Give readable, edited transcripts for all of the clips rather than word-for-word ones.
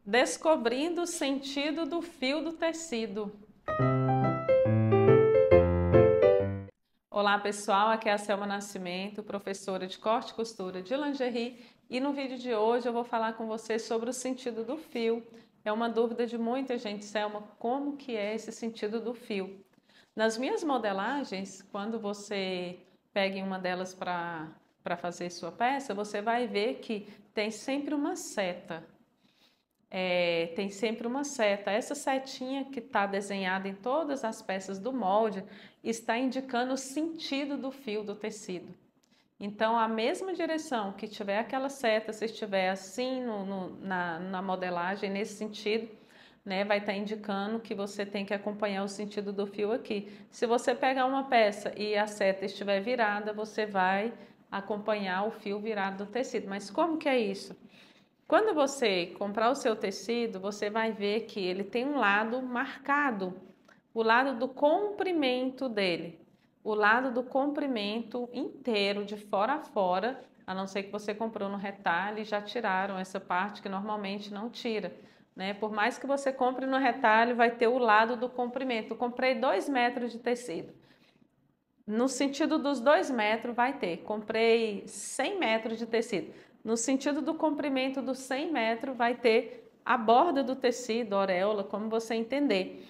Descobrindo o sentido do fio do tecido. Olá pessoal, aqui é a Selma Nascimento, professora de corte e costura de lingerie, e no vídeo de hoje eu vou falar com você sobre o sentido do fio. É uma dúvida de muita gente, Selma, como que é esse sentido do fio? Nas minhas modelagens, quando você pega uma delas para fazer sua peça, você vai ver que tem sempre uma seta. Tem sempre uma seta. Essa setinha que está desenhada em todas as peças do molde está indicando o sentido do fio do tecido. Então, a mesma direção que tiver aquela seta, se estiver assim na modelagem, nesse sentido, né, vai estar indicando que você tem que acompanhar o sentido do fio aqui. Se você pegar uma peça e a seta estiver virada, você vai acompanhar o fio virado do tecido. Mas como que é isso? Quando você comprar o seu tecido, você vai ver que ele tem um lado marcado, o lado do comprimento dele, o lado do comprimento inteiro, de fora a fora, a não ser que você comprou no retalho e já tiraram essa parte que normalmente não tira, né? Por mais que você compre no retalho, vai ter o lado do comprimento. Eu comprei 2 metros de tecido. No sentido dos 2 metros vai ter, comprei 100 metros de tecido. No sentido do comprimento dos 100 metros vai ter a borda do tecido, a auréola, como você entender.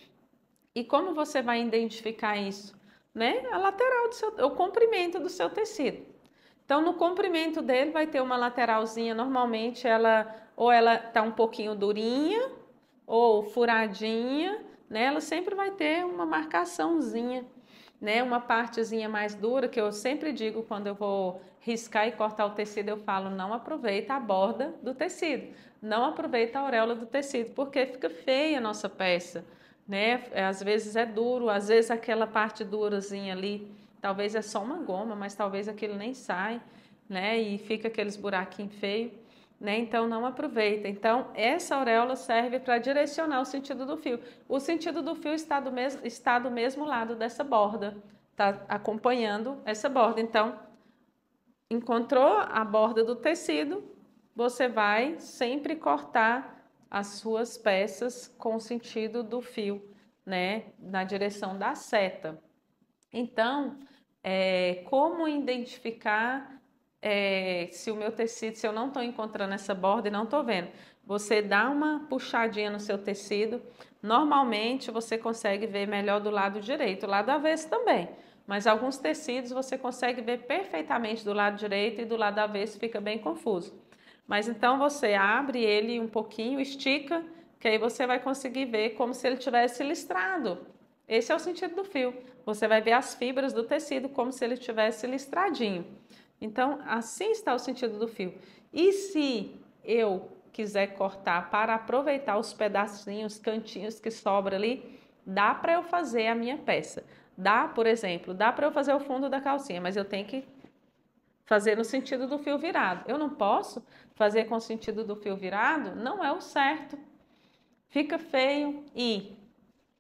E como você vai identificar isso? Né? A lateral o comprimento do seu tecido. Então, no comprimento dele vai ter uma lateralzinha, normalmente ela tá um pouquinho durinha ou furadinha, né? Ela sempre vai ter uma marcaçãozinha, né? Uma partezinha mais dura, que eu sempre digo quando eu vou riscar e cortar o tecido, eu falo, não aproveita a borda do tecido, não aproveita a auréola do tecido, porque fica feia a nossa peça, né? Às vezes é duro, às vezes aquela parte durazinha ali, talvez é só uma goma, mas talvez aquilo nem sai, né? E fica aqueles buraquinhos feios, né? Então não aproveita. Então essa auréola serve para direcionar o sentido do fio. O sentido do fio está do mesmo lado dessa borda, está acompanhando essa borda. Então encontrou a borda do tecido, você vai sempre cortar as suas peças com o sentido do fio, né? Na direção da seta. Então, como identificar se o meu tecido, se eu não estou encontrando essa borda e não estou vendo? Você dá uma puxadinha no seu tecido, normalmente você consegue ver melhor do lado direito, o lado avesso também. Mas alguns tecidos você consegue ver perfeitamente do lado direito e do lado avesso fica bem confuso. Mas então você abre ele um pouquinho, estica, que aí você vai conseguir ver como se ele tivesse listrado. Esse é o sentido do fio. Você vai ver as fibras do tecido como se ele estivesse listradinho. Então, assim está o sentido do fio. E se eu quiser cortar para aproveitar os pedacinhos, cantinhos que sobram ali, dá para eu fazer a minha peça. Dá, por exemplo, dá para eu fazer o fundo da calcinha, mas eu tenho que fazer no sentido do fio virado. Eu não posso fazer com o sentido do fio virado, não é o certo. Fica feio e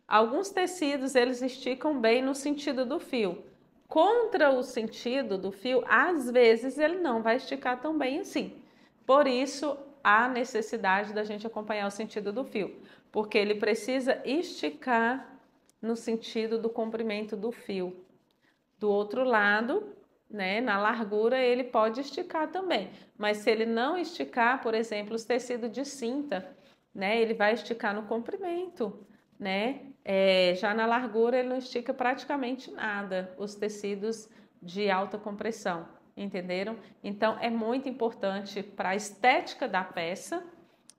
alguns tecidos eles esticam bem no sentido do fio. Contra o sentido do fio, às vezes ele não vai esticar tão bem assim. Por isso, há necessidade da gente acompanhar o sentido do fio, porque ele precisa esticar no sentido do comprimento do fio. Do outro lado, né, na largura, ele pode esticar também, mas se ele não esticar, por exemplo, os tecidos de cinta, né, ele vai esticar no comprimento, né? Já na largura ele não estica praticamente nada, os tecidos de alta compressão, entenderam? Então é muito importante para a estética da peça,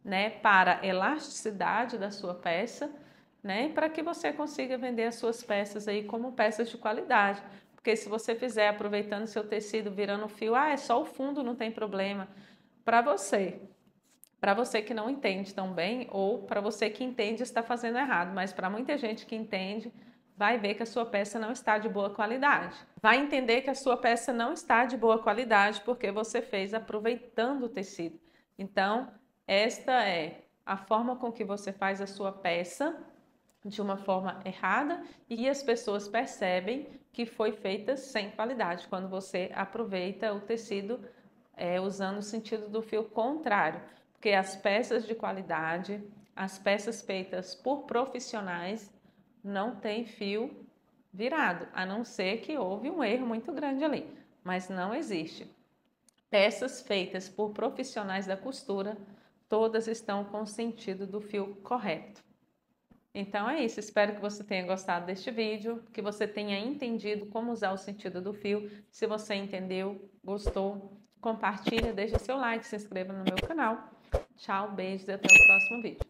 né, para a elasticidade da sua peça, né, para que você consiga vender as suas peças aí como peças de qualidade. Porque se você fizer aproveitando seu tecido, virando fio, é só o fundo, não tem problema. Para você, para você que não entende tão bem ou para você que entende está fazendo errado, mas para muita gente que entende, vai ver que a sua peça não está de boa qualidade. Vai entender que a sua peça não está de boa qualidade porque você fez aproveitando o tecido. Então, esta é a forma com que você faz a sua peça de uma forma errada e as pessoas percebem que foi feita sem qualidade quando você aproveita o tecido usando o sentido do fio contrário. Porque as peças de qualidade, as peças feitas por profissionais, não tem fio virado, a não ser que houve um erro muito grande ali, mas não existe. Peças feitas por profissionais da costura, todas estão com o sentido do fio correto. Então é isso, espero que você tenha gostado deste vídeo, que você tenha entendido como usar o sentido do fio. Se você entendeu, gostou, compartilha, deixa seu like, se inscreva no meu canal. Tchau, beijos e até o próximo vídeo.